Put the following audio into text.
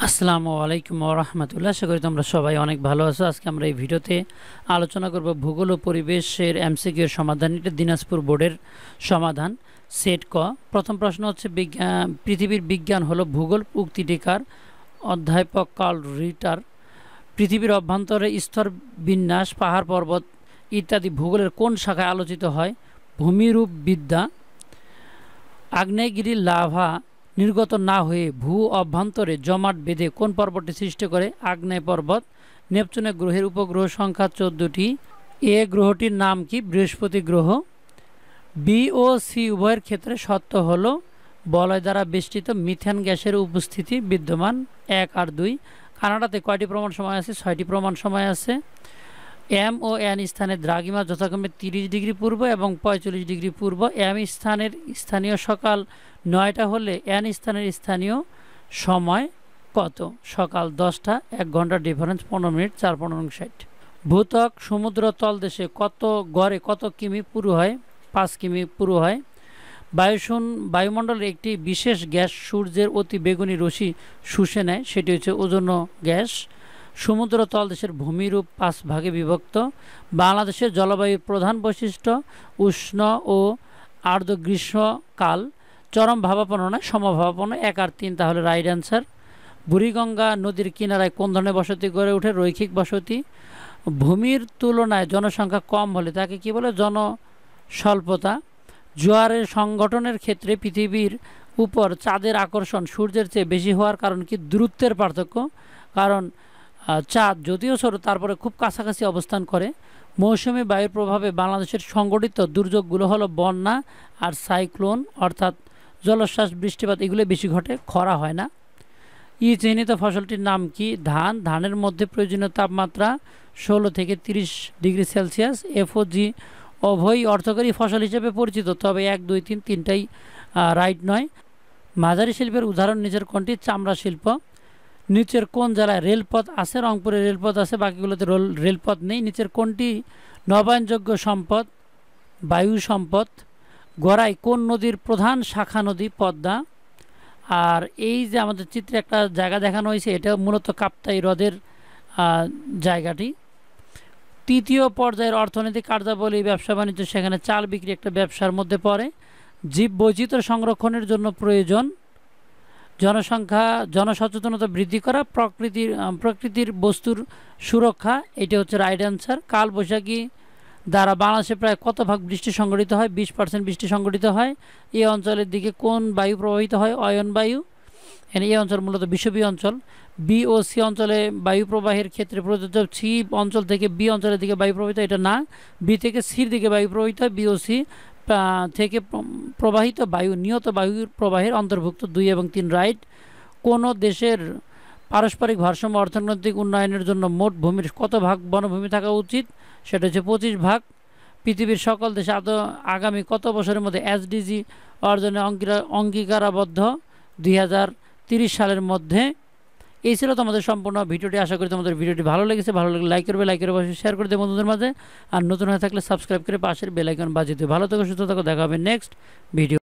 আসসালামু আলাইকুম ওয়া রাহমাতুল্লাহ। আশা করি তোমরা সবাই অনেক ভালো আছো। আজকে আমরা এই ভিডিওতে আলোচনা করব ভূগোল ও পরিবেশের এমসিকিউ এর সমাধান। এটা দিনাজপুর বোর্ডের সমাধান। সেট ক। প্রথম প্রশ্ন হচ্ছে পৃথিবীর বিজ্ঞান হলো ভূগোল উক্তিটিকার অধ্যাপক কার্ল রিটার পৃথিবীর অভ্যন্তরে স্তর বিন্যাস, পাহাড় পর্বত ইত্যাদি ভূগোলের কোন শাখায় আলোচিত হয়? ভূমিরূপবিদ্যা। আগ্নেয়গিরির লাভা নির্গত না হয়ে ভূ অভ্যন্তরে জমাট বেঁধে কোন পর্বতটি সৃষ্টি করে? আগ্নেয় পর্বত। নেপচুনের গ্রহের উপগ্রহ সংখ্যা 14টি। এ গ্রহটির নাম কি? বৃহস্পতি গ্রহ। বি ও সি উভয়ের ক্ষেত্রে সত্য হলো বলয় দ্বারা বেষ্টিত মিথেন গ্যাসের উপস্থিতি বিদ্যমান। 1 আর 2। কানাডাতে কয়টি প্রমাণ সময় আছে? 6টি প্রমাণ সময় আছে। এম ও এন স্থানে দ্রাঘিমা যথাক্রমে 30 ডিগ্রি পূর্ব এবং 45 ডিগ্রি পূর্ব। এম স্থানের স্থানীয় সকাল 9টা হলে এন স্থানের স্থানীয় সময় কত? সকাল 10টা। 1 ঘন্টা ডিফারেন্স 15 মিনিট 4-15-60। ভূত্বক সমুদ্র তলদেশে গড়ে কত কিমি পুরু হয়? 5 কিমি পুরু হয়। বায়ুমণ্ডলের একটি বিশেষ গ্যাস সূর্যের অতি বেগুনি রশ্মি শুষে নেয়, সেটি হচ্ছে ওজোন গ্যাস। সমুদ্র তলদেশের ভূমিরূপ 5 ভাগে বিভক্ত। বাংলাদেশের জলবায়ুর প্রধান বৈশিষ্ট্য উষ্ণ ও আর্দ্র গ্রীষ্মকাল। চরম ভাবাপন্ন নয়, সমভাবাপন্ন। 1 আর 3 তাহলে রাইট অ্যান্সার। বুড়িগঙ্গা নদীর কিনারায় কোন ধরনের বসতি গড়ে ওঠে? রৈখিক বসতি। ভূমির তুলনায় জনসংখ্যা কম হলে তাকে কি বলে? জনস্বল্পতা। জোয়ারের সংগঠনের ক্ষেত্রে পৃথিবীর উপর চাঁদের আকর্ষণ সূর্যের চেয়ে বেশি হওয়ার কারণ কি? দূরত্বের পার্থক্য। কারণ চাঁদ যদিও ছোট তারপরে খুব কাছাকাছি অবস্থান করে। মৌসুমি বায়ুর প্রভাবে বাংলাদেশের সংঘটিত দুর্যোগগুলো হলো বন্যা আর সাইক্লোন, অর্থাৎ জলোচ্ছ্বাস, বৃষ্টিপাত এগুলো বেশি ঘটে, খরা হয় না। চিহ্নিত ফসলটির নাম কি? ধান। ধানের মধ্যে প্রয়োজনীয় তাপমাত্রা 16 থেকে 30 ডিগ্রি সেলসিয়াস। এফওজি উভয়ই অর্থকরী ফসল হিসেবে পরিচিত, তবে 1, 2, 3 তিনটাই রাইট নয়। মাঝারি শিল্পের উদাহরণ নিচের কোনটি? চামড়া শিল্প। নিচের কোন জেলায় রেলপথ আছে? রংপুরে রেলপথ আছে, বাকিগুলোতে রেলপথ নেই। নিচের কোনটি নবায়নযোগ্য সম্পদ? বায়ু সম্পদ। গড়াই কোন নদীর প্রধান শাখা নদী? পদ্মা। আর এই যে আমাদের চিত্রে একটা জায়গা দেখানো হয়েছে, এটা মূলত কাপ্তাই হ্রদের জায়গাটি। তৃতীয় পর্যায়ের অর্থনৈতিক কার্যাবলী ব্যবসা বাণিজ্য, সেখানে চাল বিক্রি একটা ব্যবসার মধ্যে পড়ে। জীব বৈচিত্র্য সংরক্ষণের জন্য প্রয়োজন জনসচেতনতা বৃদ্ধি করা, প্রকৃতির বস্তুর সুরক্ষা। এটা হচ্ছে রাইট অ্যান্সার। কালবৈশাখী দ্বারা বাংলাদেশে প্রায় কত ভাগ বৃষ্টি সংঘটিত হয়? 20% বৃষ্টি সংঘটিত হয়। এই অঞ্চলের দিকে কোন বায়ু প্রবাহিত হয়? অয়ন বায়ু। এই অঞ্চল মূলত বিষুবীয় অঞ্চল। বি ও সি অঞ্চলে বায়ু প্রবাহের ক্ষেত্রে প্রযোজ্য। সি অঞ্চল থেকে বি অঞ্চলের দিকে বায়ু প্রবাহিত, এটা না। বি থেকে সির দিকে বায়ু প্রবাহিত হয়। বি ও সি থেকে প্রবাহিত বায়ু নিয়ত বায়ুর প্রবাহের অন্তর্ভুক্ত। 2 এবং 3 রাইট। কোনো দেশের পারস্পরিক ভারসাম্য অর্থনৈতিক উন্নয়নের জন্য মোট ভূমির কত ভাগ বনভূমি থাকা উচিত? সেটা হচ্ছে 25 ভাগ। পৃথিবীর সকল দেশে আগামী কত বছরের মধ্যে এসডিজি অর্জনে অঙ্গীকারাবদ্ধ? 2030 সালের মধ্যে। এই ছিল তোমাদের সম্পূর্ণ ভিডিওটি। আশা করি তোমাদের ভিডিওটি ভালো লেগেছে। ভালো লাগলে লাইক করবে, লাইকের অবশ্যই শেয়ার করে দেবে বন্ধুদের মাঝে। আর নতুন হয়ে থাকলে সাবস্ক্রাইব করে পাশের বেল আইকন বাজিয়ে দেবে। ভালো থেকো, সুস্থ থাকো, দেখা হবে নেক্সট ভিডিও।